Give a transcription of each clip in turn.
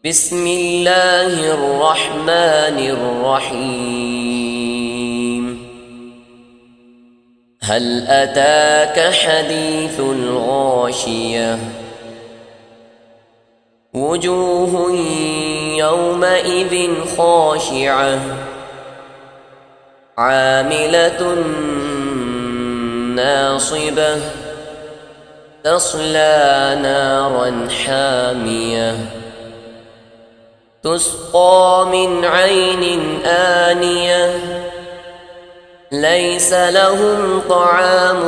بسم الله الرحمن الرحيم. هل أتاك حديث الغاشية؟ وجوه يومئذ خاشعة عاملة ناصبة تصلى نارا حامية تسقى من عين آنية ليس لهم طعام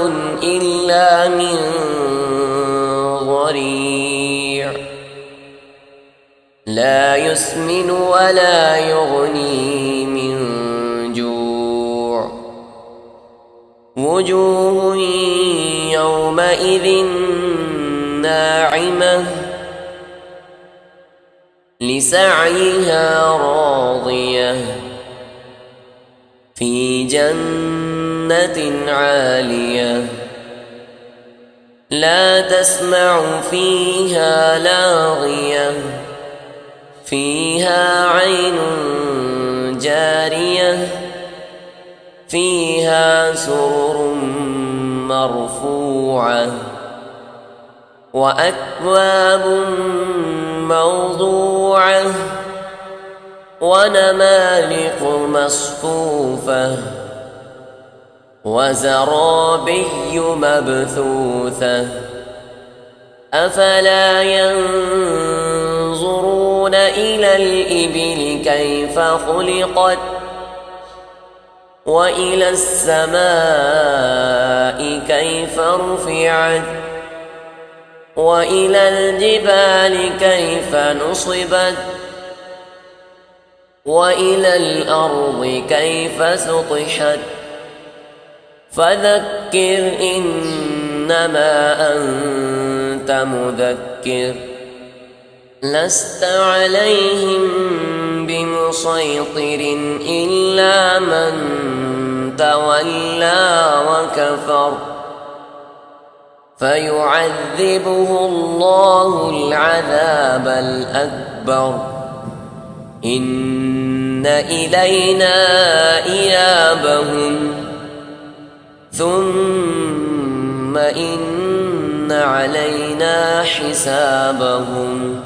إلا من ضريع لا يسمن ولا يغني من جوع وجوه يومئذ ناعمة لسعيها راضية في جنة عالية لا تسمع فيها لاغية فيها عين جارية فيها سرر مرفوعة وأكواب موضوعة ونمارق مصفوفة وزرابي مبثوثة أفلا ينظرون إلى الإبل كيف خلقت وإلى السماء كيف رفعت وإلى الجبال كيف نصبت وإلى الأرض كيف سطحت فذكر إنما أنت مذكر لست عليهم بمسيطر إلا من تولى وكفر فيعذبه الله العذاب الأكبر إن إلينا إيابهم ثم إن علينا حسابهم